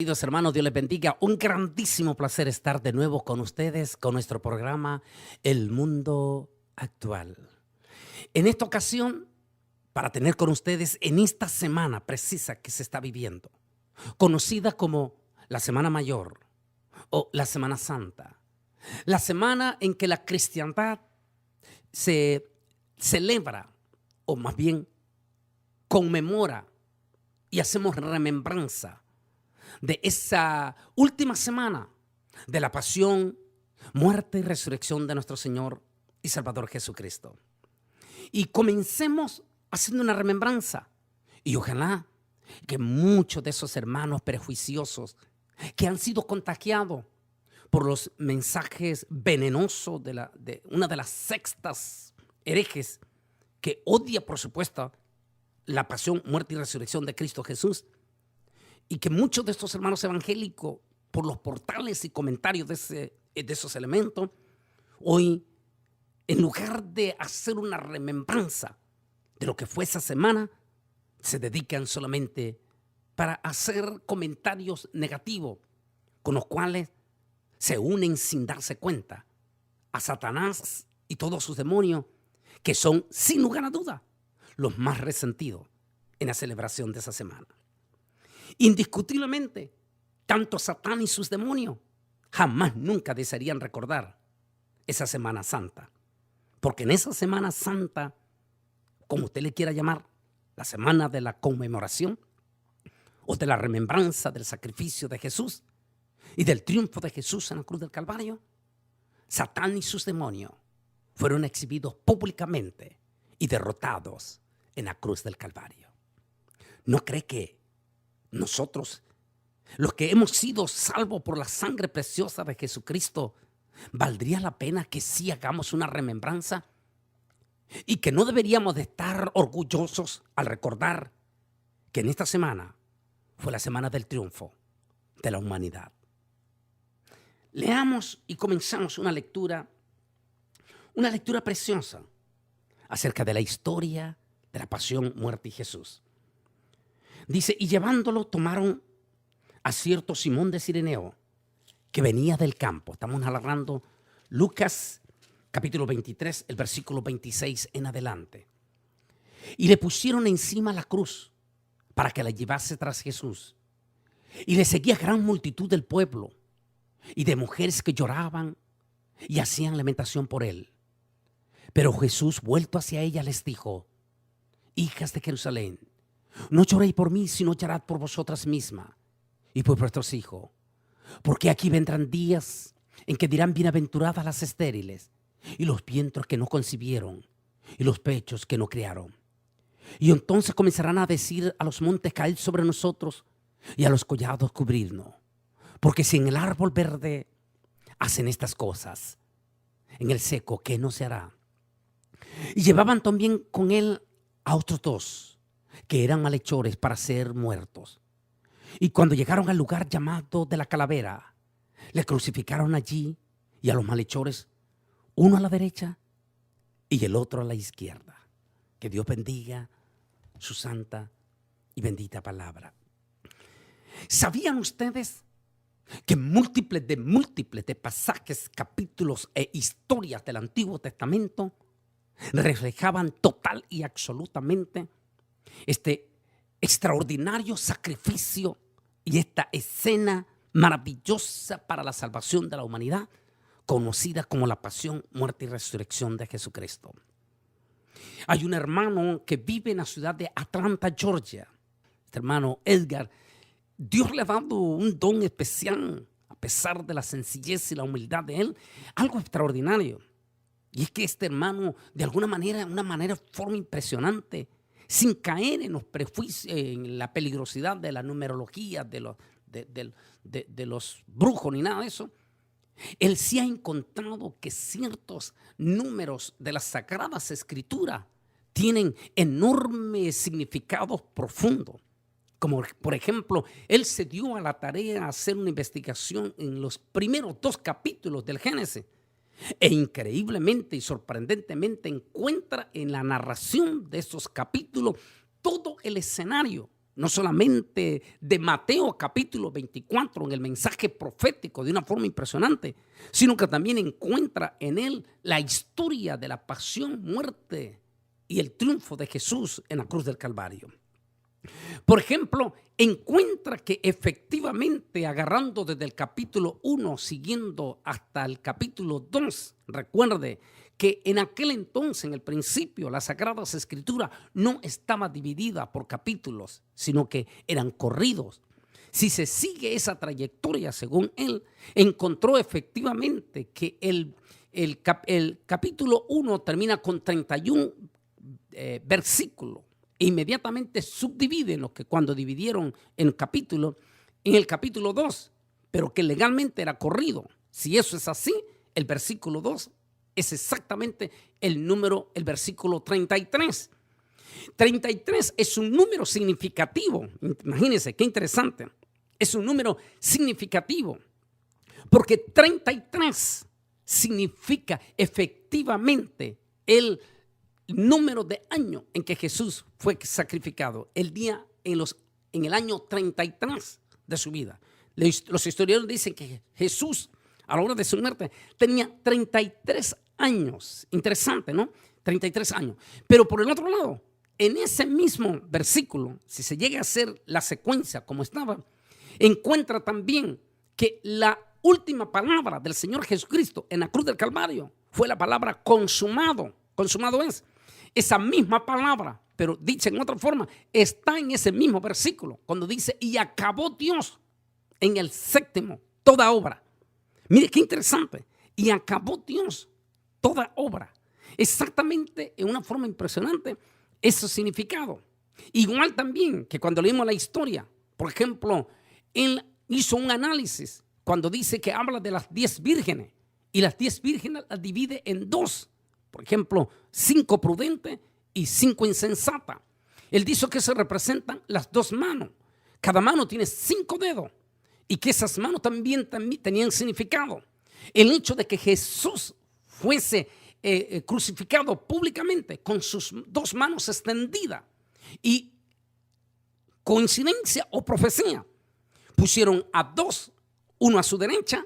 Queridos hermanos, Dios les bendiga. Un grandísimo placer estar de nuevo con ustedes con nuestro programa El Mundo Actual. En esta ocasión, para tener con ustedes en esta semana precisa que se está viviendo, conocida como la Semana Mayor o la Semana Santa, la semana en que la cristiandad se celebra, o más bien conmemora y hacemos remembranza de esa última semana de la pasión, muerte y resurrección de nuestro Señor y Salvador Jesucristo. Y comencemos haciendo una remembranza. Y ojalá que muchos de esos hermanos prejuiciosos que han sido contagiados por los mensajes venenosos de una de las sectas herejes que odia, por supuesto, la pasión, muerte y resurrección de Cristo Jesús, y que muchos de estos hermanos evangélicos, por los portales y comentarios de esos elementos, hoy, en lugar de hacer una remembranza de lo que fue esa semana, se dedican solamente para hacer comentarios negativos, con los cuales se unen sin darse cuenta a Satanás y todos sus demonios, que son, sin lugar a duda, los más resentidos en la celebración de esa semana. Indiscutiblemente, tanto Satán y sus demonios jamás nunca desearían recordar esa Semana Santa, porque en esa Semana Santa, como usted le quiera llamar, la semana de la conmemoración o de la remembranza del sacrificio de Jesús y del triunfo de Jesús en la cruz del Calvario, Satán y sus demonios fueron exhibidos públicamente y derrotados en la cruz del Calvario. ¿No cree que nosotros, los que hemos sido salvos por la sangre preciosa de Jesucristo, valdría la pena que sí hagamos una remembranza? Y que no deberíamos de estar orgullosos al recordar que en esta semana fue la semana del triunfo de la humanidad. Leamos y comenzamos una lectura preciosa acerca de la historia de la pasión, muerte y Jesús. Dice, y llevándolo tomaron a cierto Simón de Cireneo, que venía del campo. Estamos narrando Lucas capítulo 23, el versículo 26 en adelante. Y le pusieron encima la cruz para que la llevase tras Jesús. Y le seguía gran multitud del pueblo y de mujeres que lloraban y hacían lamentación por él. Pero Jesús, vuelto hacia ella, les dijo, hijas de Jerusalén, no lloréis por mí, sino llorad por vosotras mismas y por vuestros hijos. Porque aquí vendrán días en que dirán bienaventuradas las estériles y los vientres que no concibieron y los pechos que no criaron. Y entonces comenzarán a decir a los montes, caed sobre nosotros, y a los collados cubrirnos. Porque si en el árbol verde hacen estas cosas, en el seco, ¿qué no se hará? Y llevaban también con él a otros dos, que eran malhechores para ser muertos. Y cuando llegaron al lugar llamado de la calavera, le crucificaron allí y a los malhechores, uno a la derecha y el otro a la izquierda. Que Dios bendiga su santa y bendita palabra. ¿Sabían ustedes que múltiples de pasajes, capítulos e historias del Antiguo Testamento reflejaban total y absolutamente este extraordinario sacrificio y esta escena maravillosa para la salvación de la humanidad, conocida como la pasión, muerte y resurrección de Jesucristo? Hay un hermano que vive en la ciudad de Atlanta, Georgia. Este hermano Edgar, Dios le ha dado un don especial, a pesar de la sencillez y la humildad de él, algo extraordinario. Y es que este hermano, de alguna manera, forma impresionante, sin caer en los prejuicios, en la peligrosidad de la numerología, de los brujos ni nada de eso, él sí ha encontrado que ciertos números de las Sagradas Escrituras tienen enormes significados profundos. Como por ejemplo, él se dio a la tarea de hacer una investigación en los primeros 2 capítulos del Génesis. E increíblemente y sorprendentemente encuentra en la narración de esos capítulos todo el escenario no solamente de Mateo capítulo 24 en el mensaje profético de una forma impresionante, sino que también encuentra en él la historia de la pasión, muerte y el triunfo de Jesús en la cruz del Calvario. Por ejemplo, encuentra que efectivamente, agarrando desde el capítulo 1, siguiendo hasta el capítulo 2, recuerde que en aquel entonces, en el principio, las Sagradas Escrituras no estaba dividida por capítulos, sino que eran corridos. Si se sigue esa trayectoria, según él, encontró efectivamente que el capítulo 1 termina con 31 versículos. Inmediatamente subdividen lo que cuando dividieron en el capítulo 2, pero que legalmente era corrido. Si eso es así, el versículo 2 es exactamente el versículo 33. 33 es un número significativo. Imagínense, qué interesante. Es un número significativo porque 33 significa efectivamente el número de años en que Jesús fue sacrificado, el día en el año 33 de su vida. Los historiadores dicen que Jesús, a la hora de su muerte, tenía 33 años. Interesante, ¿no? 33 años. Pero por el otro lado, en ese mismo versículo, si se llega a hacer la secuencia como estaba, encuentra también que la última palabra del Señor Jesucristo en la cruz del Calvario fue la palabra consumado. Consumado es esa misma palabra, pero dicha en otra forma, está en ese mismo versículo, cuando dice, y acabó Dios en el séptimo toda obra. Mire qué interesante. Y acabó Dios toda obra. Exactamente, en una forma impresionante, ese significado. Igual también que cuando leímos la historia, por ejemplo, él hizo un análisis cuando dice que habla de las 10 vírgenes, y las 10 vírgenes las divide en dos. Por ejemplo, 5 prudentes y 5 insensatas. Él dice que se representan las 2 manos. Cada mano tiene 5 dedos y que esas manos también tenían significado. El hecho de que Jesús fuese crucificado públicamente con sus 2 manos extendidas y coincidencia o profecía, pusieron a 2, uno a su derecha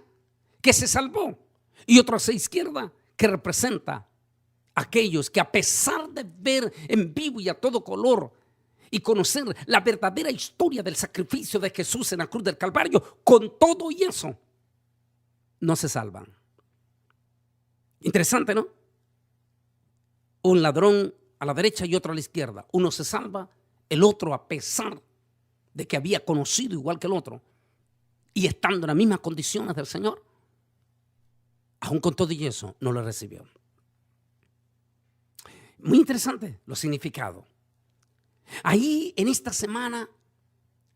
que se salvó y otro a su izquierda que representa aquellos que, a pesar de ver en vivo y a todo color y conocer la verdadera historia del sacrificio de Jesús en la cruz del Calvario, con todo y eso, no se salvan. Interesante, ¿no? Un ladrón a la derecha y otro a la izquierda. Uno se salva, el otro, a pesar de que había conocido igual que el otro y estando en las mismas condiciones del Señor, aún con todo y eso, no lo recibió. Muy interesante los significados. Ahí, en esta semana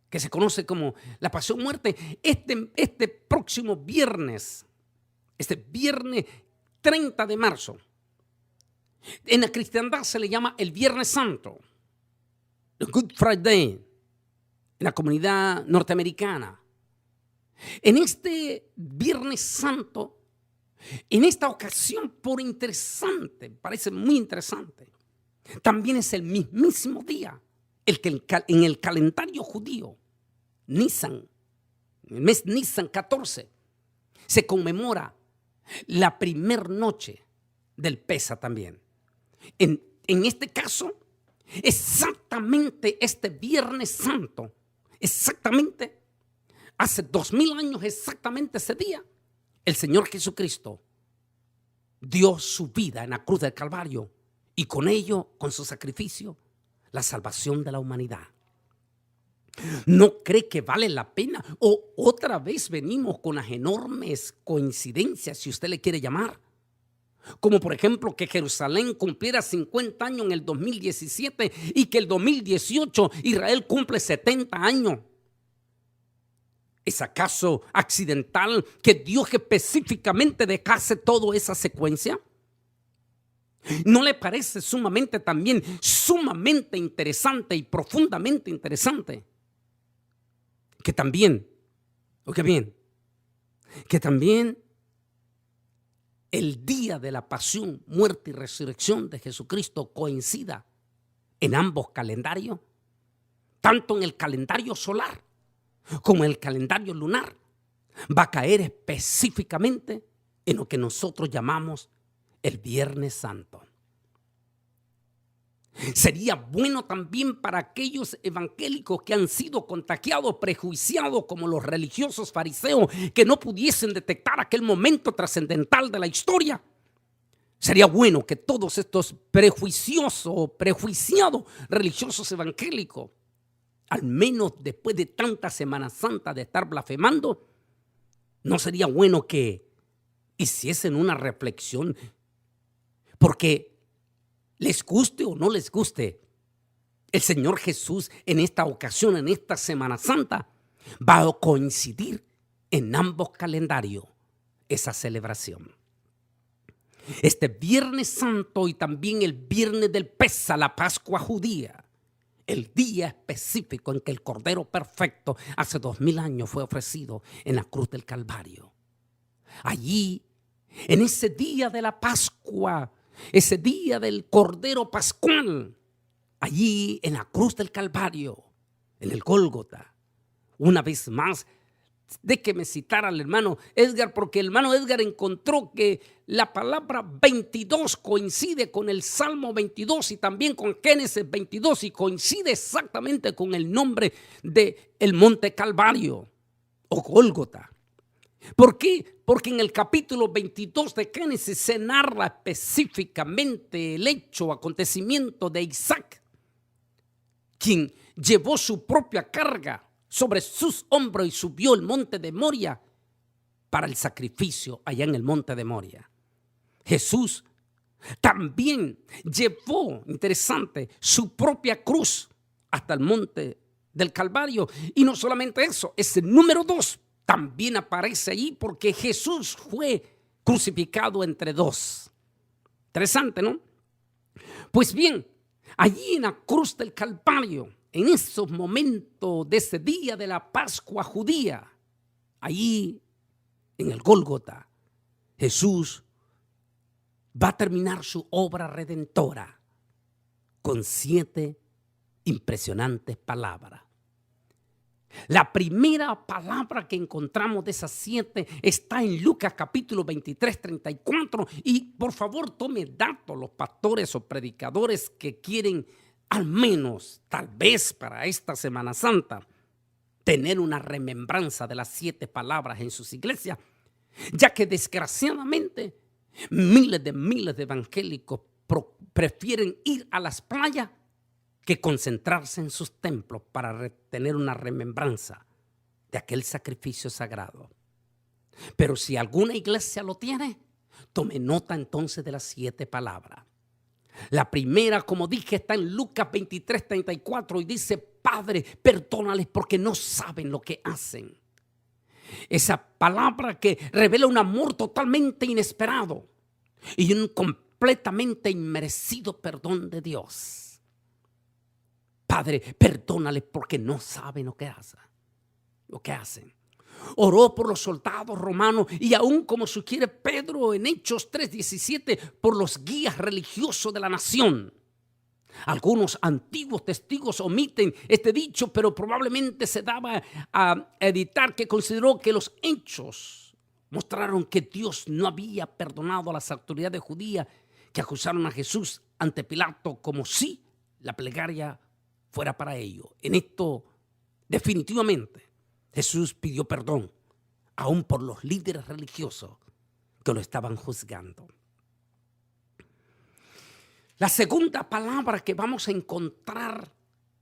que se conoce como la Pasión Muerte, este próximo viernes, este viernes 30 de marzo, en la cristiandad se le llama el Viernes Santo, el Good Friday, en la comunidad norteamericana. En este Viernes Santo, en esta ocasión, por interesante, parece muy interesante, también es el mismísimo día el que en el calendario judío, Nisan, el mes Nisan 14, se conmemora la primer noche del Pesa también. En este caso, exactamente este Viernes Santo, exactamente hace 2000 años, exactamente ese día, el Señor Jesucristo dio su vida en la cruz del Calvario y con ello, con su sacrificio, la salvación de la humanidad. ¿No cree que vale la pena? O otra vez venimos con las enormes coincidencias, si usted le quiere llamar. Como por ejemplo que Jerusalén cumpliera 50 años en el 2017 y que el 2018 Israel cumple 70 años. ¿Es acaso accidental que Dios específicamente dejase toda esa secuencia? ¿No le parece sumamente interesante y profundamente interesante? Que también, oiga bien, que también el día de la pasión, muerte y resurrección de Jesucristo coincida en ambos calendarios. tanto en el calendario solar como en el calendario lunar, va a caer específicamente en lo que nosotros llamamos el Viernes Santo. Sería bueno también para aquellos evangélicos que han sido contagiados, prejuiciados como los religiosos fariseos, que no pudiesen detectar aquel momento trascendental de la historia. Sería bueno que todos estos prejuiciosos, prejuiciados religiosos evangélicos, al menos después de tanta Semana Santa de estar blasfemando, no sería bueno que hiciesen una reflexión, porque les guste o no les guste, el Señor Jesús en esta ocasión, en esta Semana Santa, va a coincidir en ambos calendarios esa celebración. Este Viernes Santo y también el Viernes del Pesa, la Pascua judía, el día específico en que el Cordero Perfecto hace 2000 años fue ofrecido en la cruz del Calvario. Allí, en ese día de la Pascua, ese día del Cordero Pascual, allí en la cruz del Calvario, en el Gólgota, una vez más, déjeme citar al hermano Edgar, porque el hermano Edgar encontró que la palabra 22 coincide con el Salmo 22 y también con Génesis 22 y coincide exactamente con el nombre del monte Calvario o Gólgota. ¿Por qué? Porque en el capítulo 22 de Génesis se narra específicamente el hecho, acontecimiento de Isaac, quien llevó su propia carga sobre sus hombros y subió el monte de Moria para el sacrificio allá en el monte de Moria. Jesús también llevó, interesante, su propia cruz hasta el monte del Calvario. Y no solamente eso, ese número 2 también aparece allí porque Jesús fue crucificado entre dos. Interesante, ¿no? Pues bien, allí en la cruz del Calvario, en esos momentos de ese día de la Pascua judía, allí en el Gólgota, Jesús va a terminar su obra redentora con 7 impresionantes palabras. La primera palabra que encontramos de esas 7 está en Lucas capítulo 23, 34. Y por favor tome datos los pastores o predicadores que quieren al menos, tal vez para esta Semana Santa, tener una remembranza de las 7 palabras en sus iglesias, ya que desgraciadamente miles de evangélicos prefieren ir a las playas que concentrarse en sus templos para tener una remembranza de aquel sacrificio sagrado. Pero si alguna iglesia lo tiene, tome nota entonces de las 7 palabras. La primera, como dije, está en Lucas 23, 34 y dice: Padre, perdónales porque no saben lo que hacen. Esa palabra que revela un amor totalmente inesperado y un completamente inmerecido perdón de Dios. Padre, perdónales porque no saben lo que hacen. Oró por los soldados romanos y aún, como sugiere Pedro en Hechos 3:17, por los guías religiosos de la nación. Algunos antiguos testigos omiten este dicho, pero probablemente se daba a editar que consideró que los hechos mostraron que Dios no había perdonado a las autoridades judías que acusaron a Jesús ante Pilato, como si la plegaria fuera para ello. En esto, definitivamente, Jesús pidió perdón, aún por los líderes religiosos que lo estaban juzgando. La segunda palabra que vamos a encontrar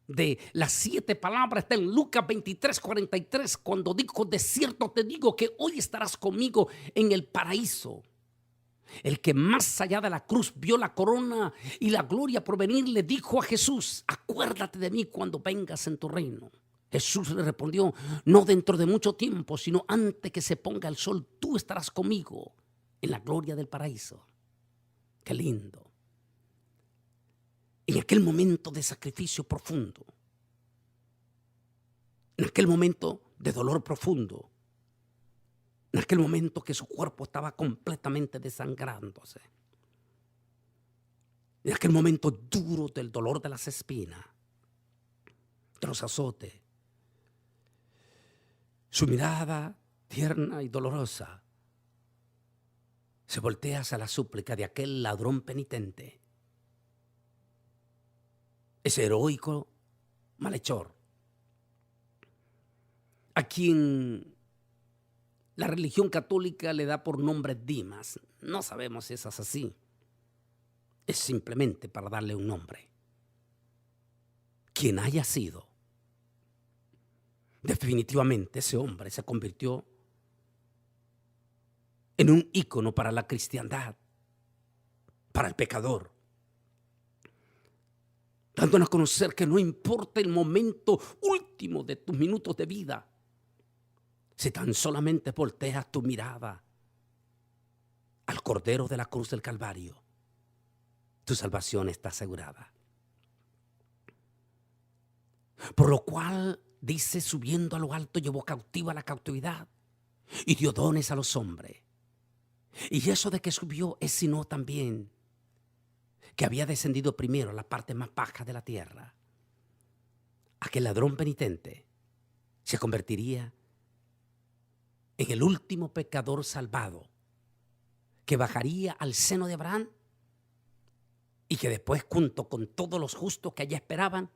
de las 7 palabras está en Lucas 23, 43, cuando dijo: de cierto te digo que hoy estarás conmigo en el paraíso. El que más allá de la cruz vio la corona y la gloria por venir, le dijo a Jesús: acuérdate de mí cuando vengas en tu reino. Jesús le respondió: no dentro de mucho tiempo, sino antes que se ponga el sol, tú estarás conmigo en la gloria del paraíso. Qué lindo. En aquel momento de sacrificio profundo, en aquel momento de dolor profundo, en aquel momento que su cuerpo estaba completamente desangrándose, en aquel momento duro del dolor de las espinas, de los azotes. Su mirada tierna y dolorosa se voltea hacia la súplica de aquel ladrón penitente, ese heroico malhechor, a quien la religión católica le da por nombre Dimas. No sabemos si eso es así. Es simplemente para darle un nombre. Quien haya sido, definitivamente ese hombre se convirtió en un ícono para la cristiandad, para el pecador, dándonos a conocer que no importa el momento último de tus minutos de vida, si tan solamente volteas tu mirada al Cordero de la cruz del Calvario, tu salvación está asegurada. Por lo cual, dice, subiendo a lo alto, llevó cautiva la cautividad y dio dones a los hombres. Y eso de que subió es sino también que había descendido primero a la parte más baja de la tierra. Aquel ladrón penitente se convertiría en el último pecador salvado que bajaría al seno de Abraham y que después, junto con todos los justos que allá esperaban,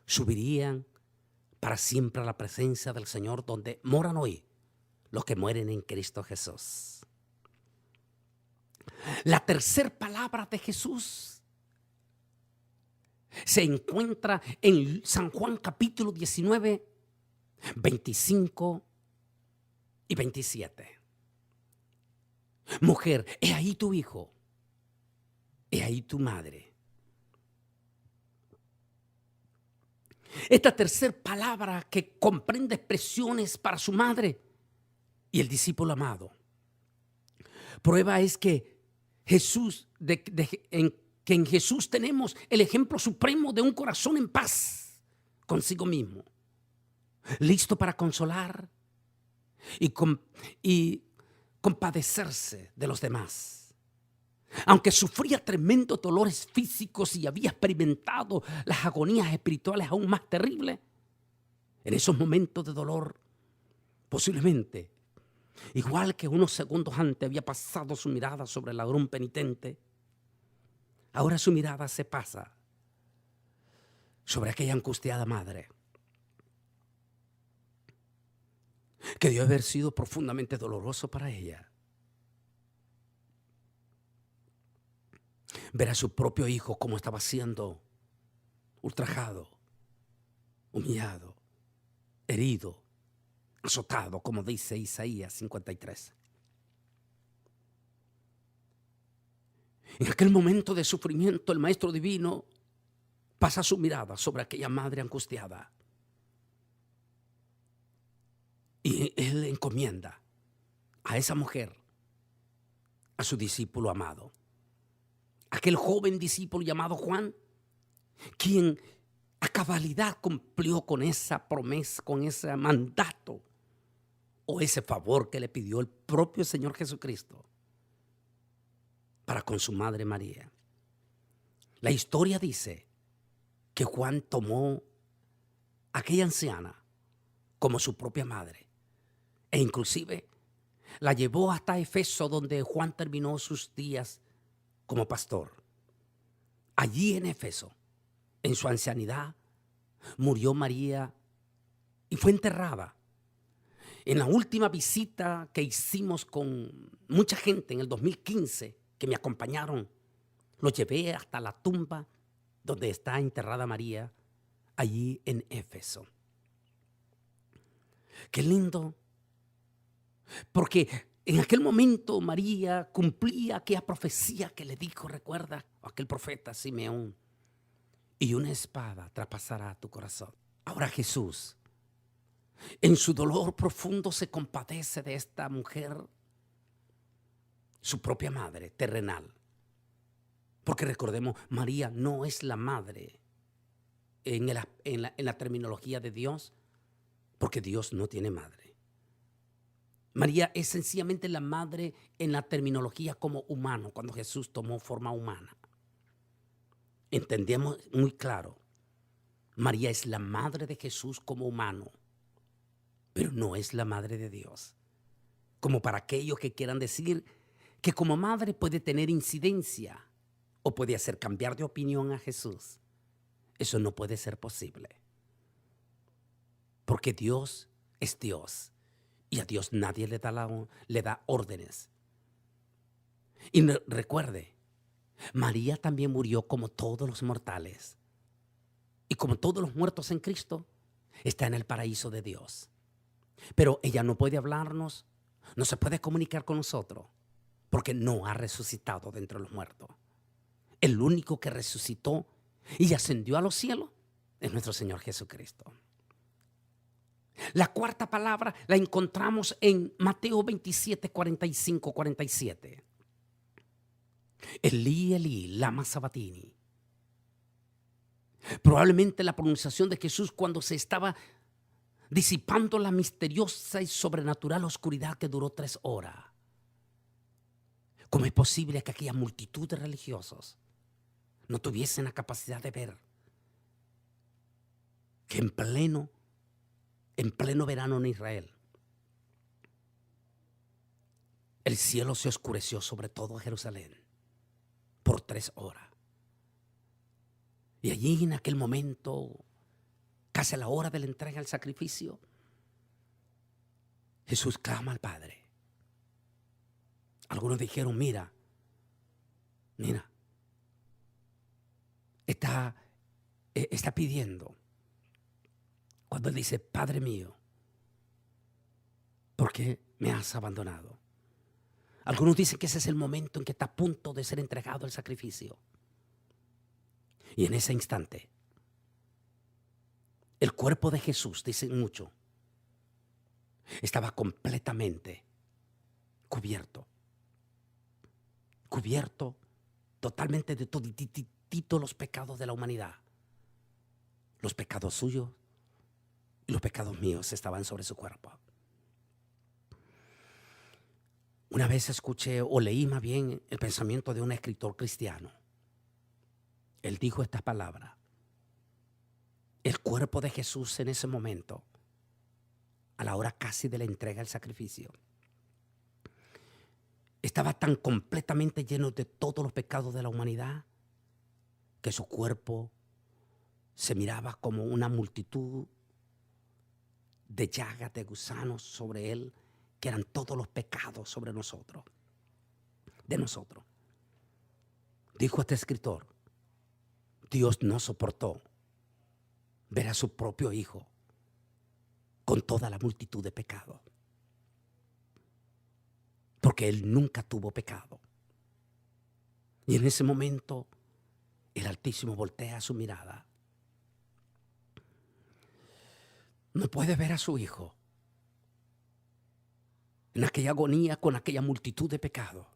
subirían para siempre a la presencia del Señor, donde moran hoy los que mueren en Cristo Jesús. La tercera palabra de Jesús se encuentra en San Juan capítulo 19, 25 y 27. Mujer, he ahí tu hijo, he ahí tu madre. Esta tercera palabra que comprende expresiones para su madre y el discípulo amado. Prueba es que Jesús, que en Jesús tenemos el ejemplo supremo de un corazón en paz consigo mismo, listo para consolar y compadecerse de los demás. Aunque sufría tremendos dolores físicos y había experimentado las agonías espirituales aún más terribles, en esos momentos de dolor, posiblemente, igual que unos segundos antes había pasado su mirada sobre el ladrón penitente, ahora su mirada se pasa sobre aquella angustiada madre, que debió haber sido profundamente doloroso para ella. Ver a su propio hijo como estaba siendo ultrajado, humillado, herido, azotado, como dice Isaías 53. En aquel momento de sufrimiento, el Maestro Divino pasa su mirada sobre aquella madre angustiada. Y Él encomienda a esa mujer, a su discípulo amado. Aquel joven discípulo llamado Juan, quien a cabalidad cumplió con esa promesa, con ese mandato o ese favor que le pidió el propio Señor Jesucristo para con su madre María. La historia dice que Juan tomó a aquella anciana como su propia madre e inclusive la llevó hasta Efeso, donde Juan terminó sus días como pastor. Allí en Efeso, en su ancianidad, murió María y fue enterrada. En la última visita que hicimos con mucha gente en el 2015, que me acompañaron, lo llevé hasta la tumba donde está enterrada María, allí en Éfeso. Qué lindo, porque en aquel momento María cumplía aquella profecía que le dijo, recuerda, aquel profeta Simeón, y una espada traspasará tu corazón. Ahora Jesús, en su dolor profundo, se compadece de esta mujer, su propia madre terrenal. Porque recordemos, María no es la madre en la terminología de Dios, porque Dios no tiene madre. María es sencillamente la madre en la terminología como humano, cuando Jesús tomó forma humana. Entendemos muy claro María es la madre de Jesús como humano, pero no es la madre de Dios. Como para aquellos que quieran decir que como madre puede tener incidencia o puede hacer cambiar de opinión a Jesús. Eso no puede ser posible. Porque Dios es Dios y a Dios nadie le da órdenes. Y recuerde, María también murió como todos los mortales. Y como todos los muertos en Cristo, está en el paraíso de Dios. Pero ella no puede hablarnos, no se puede comunicar con nosotros, porque no ha resucitado de entre los muertos. El único que resucitó y ascendió a los cielos es nuestro Señor Jesucristo. La cuarta palabra la encontramos en Mateo 27, 45, 47. Elí, Elí, lama sabatini. Probablemente la pronunciación de Jesús cuando se estaba disipando la misteriosa y sobrenatural oscuridad que duró 3 horas. ¿Cómo es posible que aquella multitud de religiosos no tuviesen la capacidad de ver que en pleno verano en Israel, el cielo se oscureció sobre todo Jerusalén por 3 horas? Y allí en aquel momento, casi a la hora de la entrega del sacrificio, Jesús clama al Padre. Algunos dijeron, mira, está pidiendo. Cuando él dice, Padre mío, ¿por qué me has abandonado? Algunos dicen que ese es el momento en que está a punto de ser entregado el sacrificio. Y en ese instante, el cuerpo de Jesús, dicen muchos, estaba completamente cubierto totalmente de todos los pecados de la humanidad. Los pecados suyos y los pecados míos estaban sobre su cuerpo. Una vez escuché o leí más bien el pensamiento de un escritor cristiano. Él dijo estas palabras: el cuerpo de Jesús en ese momento, a la hora casi de la entrega del sacrificio, estaba tan completamente lleno de todos los pecados de la humanidad que su cuerpo se miraba como una multitud de llagas, de gusanos sobre él, que eran todos los pecados sobre nosotros, de nosotros. Dijo este escritor, Dios no soportó ver a su propio hijo con toda la multitud de pecados, porque él nunca tuvo pecado. Y en ese momento el Altísimo voltea su mirada. No puede ver a su hijo en aquella agonía con aquella multitud de pecados.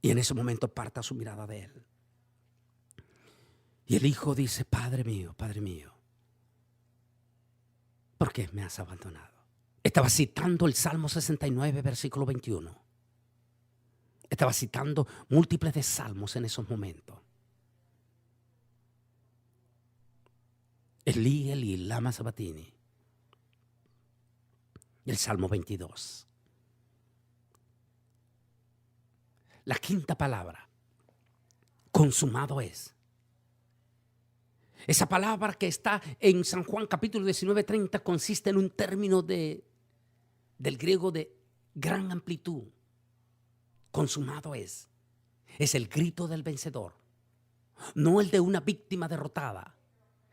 Y en ese momento aparta su mirada de él. Y el hijo dice, Padre mío, ¿por qué me has abandonado? Estaba citando el Salmo 69, versículo 21. Estaba citando múltiples de salmos en esos momentos. Elí, Elí, lama sabatini. El Salmo 22. La quinta palabra, consumado es. Esa palabra que está en San Juan capítulo 19:30 consiste en un término del griego de gran amplitud. Consumado es. Es el grito del vencedor, no el de una víctima derrotada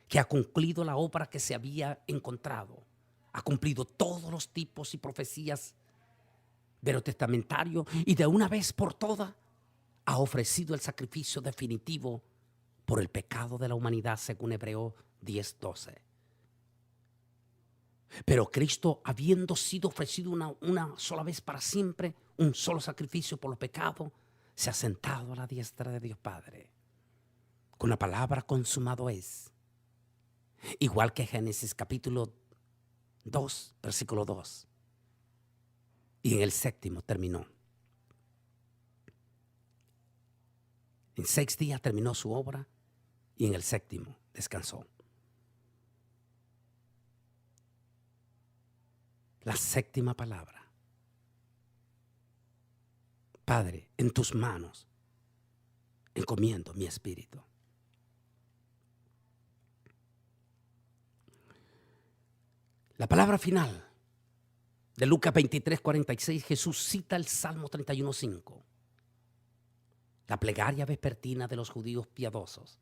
que ha concluido la obra que se había encontrado. Ha cumplido todos los tipos y profecías veterotestamentarios y de una vez por todas ha ofrecido el sacrificio definitivo por el pecado de la humanidad, según Hebreos 10:12. Pero Cristo, habiendo sido ofrecido una sola vez para siempre, un solo sacrificio por los pecados, se ha sentado a la diestra de Dios Padre. Con la palabra consumado es. Igual que Génesis capítulo 2, versículo 2. Y en el 7º terminó. En 6 días terminó su obra y en el séptimo descansó. La séptima palabra. Padre, en tus manos encomiendo mi espíritu. La palabra final de Lucas 23:46, Jesús cita el Salmo 31:5, la plegaria vespertina de los judíos piadosos.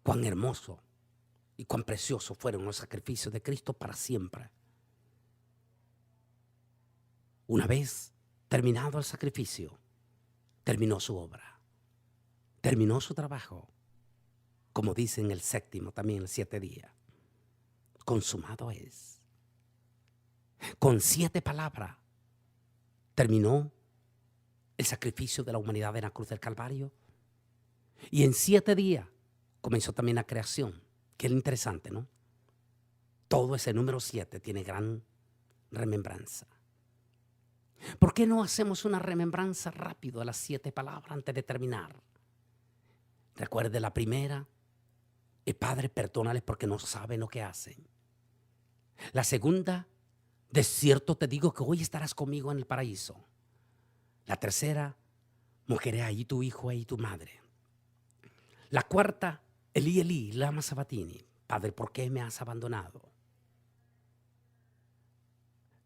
Cuán hermoso y cuán precioso fueron los sacrificios de Cristo para siempre. Una vez terminado el sacrificio, terminó su obra, terminó su trabajo, como dice en el séptimo, también el 7 días. Consumado es. Con 7 palabras terminó el sacrificio de la humanidad en la cruz del Calvario. Y en 7 días comenzó también la creación. Que es interesante, ¿no? Todo ese número 7 tiene gran remembranza. ¿Por qué no hacemos una remembranza rápido de las 7 palabras antes de terminar? Recuerde la primera. Padre, perdónales porque no saben lo que hacen. La segunda, de cierto te digo que hoy estarás conmigo en el paraíso. La tercera, mujer, ahí tu hijo, ahí tu madre. La cuarta, Elí, Elí, lama sabatini. Padre, ¿por qué me has abandonado?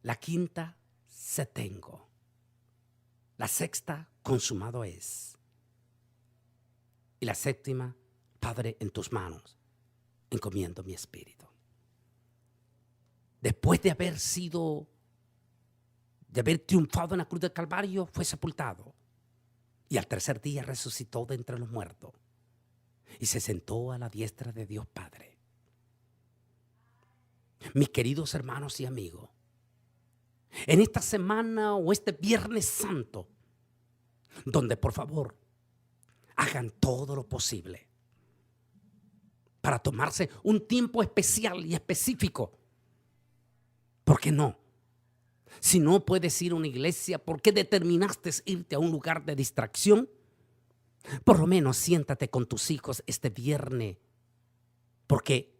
La quinta, se tengo. La sexta, consumado es. Y la séptima, Padre, en tus manos encomiendo mi espíritu. Después de haber triunfado en la cruz del Calvario, fue sepultado. Y al tercer día resucitó de entre los muertos. Y se sentó a la diestra de Dios Padre. Mis queridos hermanos y amigos, en esta semana o este Viernes Santo, donde por favor hagan todo lo posible para tomarse un tiempo especial y específico. ¿Por qué no? Si no puedes ir a una iglesia, ¿por qué determinaste irte a un lugar de distracción? Por lo menos siéntate con tus hijos este viernes. Porque,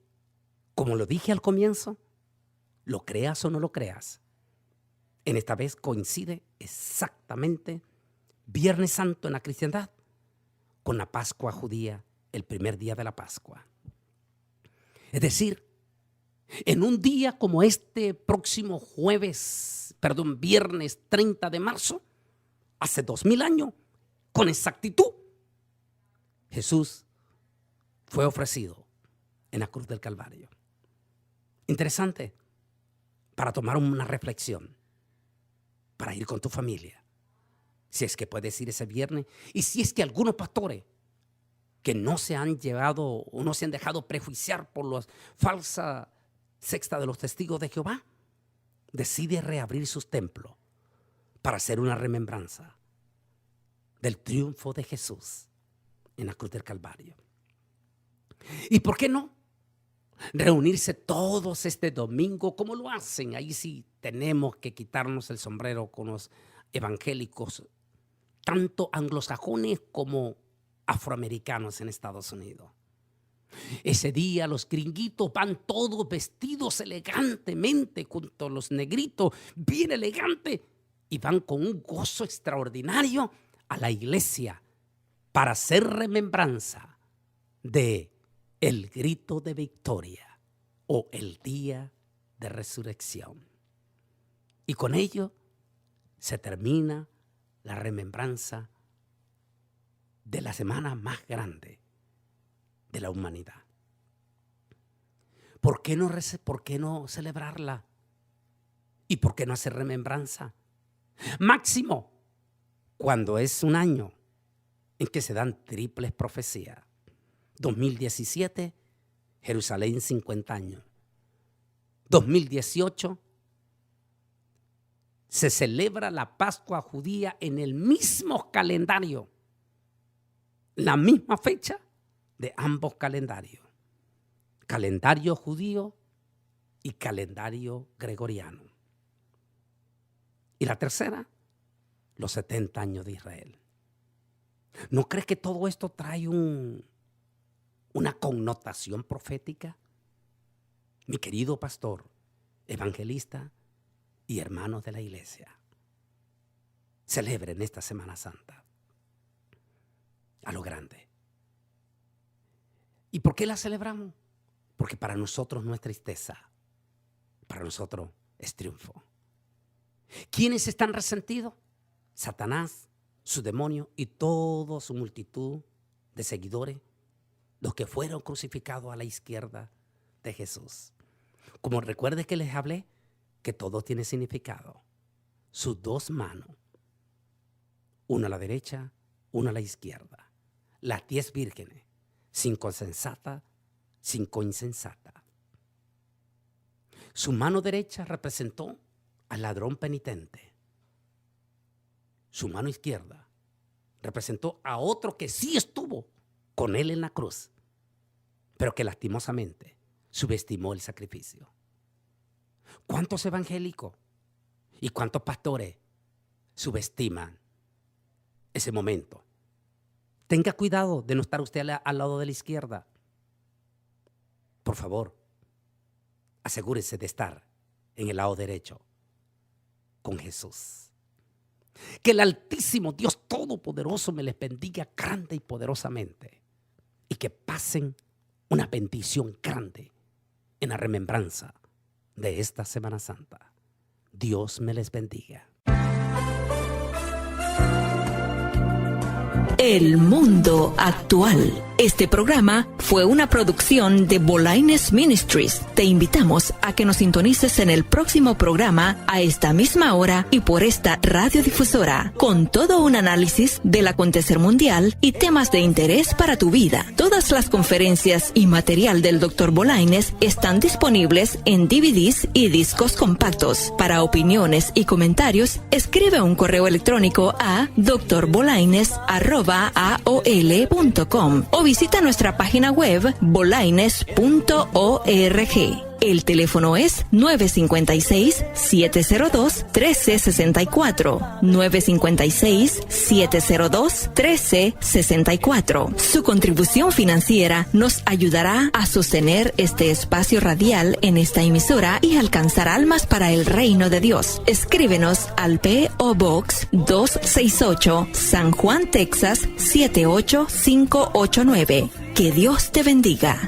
como lo dije al comienzo, lo creas o no lo creas, en esta vez coincide exactamente Viernes Santo en la cristiandad con la Pascua judía, el primer día de la Pascua. Es decir, en un día como este próximo viernes 30 de marzo, hace 2000 años, con exactitud, Jesús fue ofrecido en la cruz del Calvario. Interesante para tomar una reflexión, para ir con tu familia, si es que puedes ir ese viernes, y si es que algunos pastores que no se han llevado o no se han dejado prejuiciar por la falsa secta de los testigos de Jehová, decide reabrir sus templos para hacer una remembranza del triunfo de Jesús en la cruz del Calvario. ¿Y por qué no reunirse todos este domingo como lo hacen? Ahí sí tenemos que quitarnos el sombrero con los evangélicos, tanto anglosajones como afroamericanos en Estados Unidos. Ese día los gringuitos van todos vestidos elegantemente, junto a los negritos, bien elegantes, y van con un gozo extraordinario a la iglesia para hacer remembranza de el grito de victoria o el día de resurrección. Y con ello se termina la remembranza de la semana más grande de la humanidad. ¿Por qué no celebrarla? ¿Y por qué no hacer remembranza? Máximo cuando es un año en que se dan triples profecías. 2017, Jerusalén 50 años. 2018, se celebra la Pascua judía en el mismo calendario, la misma fecha de ambos calendarios, calendario judío y calendario gregoriano. Y la tercera, los 70 años de Israel. ¿No crees que todo esto trae una connotación profética? Mi querido pastor, evangelista y hermanos de la iglesia, celebren esta Semana Santa a lo grande. ¿Y por qué la celebramos? Porque para nosotros no es tristeza, para nosotros es triunfo. ¿Quiénes están resentidos? Satanás, su demonio y toda su multitud de seguidores, los que fueron crucificados a la izquierda de Jesús. Como recuerde que les hablé, que todo tiene significado. Sus dos manos, una a la derecha, una a la izquierda. Las 10 vírgenes, 5 sensatas, 5 insensatas. Su mano derecha representó al ladrón penitente. Su mano izquierda representó a otro que sí estuvo con él en la cruz, pero que lastimosamente subestimó el sacrificio. ¿Cuántos evangélicos y cuántos pastores subestiman ese momento? Tenga cuidado de no estar usted al lado de la izquierda. Por favor, asegúrese de estar en el lado derecho con Jesús. Que el Altísimo Dios Todopoderoso me les bendiga grande y poderosamente, y que pasen una bendición grande en la remembranza de esta Semana Santa. Dios me les bendiga. El mundo actual. Este programa fue una producción de Bolaines Ministries. Te invitamos a que nos sintonices en el próximo programa a esta misma hora y por esta radiodifusora, con todo un análisis del acontecer mundial y temas de interés para tu vida. Todas las conferencias y material del Dr. Bolaines están disponibles en DVDs y discos compactos. Para opiniones y comentarios, escribe un correo electrónico a drbolaines@aol.com o visita nuestra página web bolaines.org. El teléfono es 956-702-1364. 956-702-1364. Su contribución financiera nos ayudará a sostener este espacio radial en esta emisora y alcanzar almas para el reino de Dios. Escríbenos al P.O. Box 268, San Juan, Texas 78589. Que Dios te bendiga.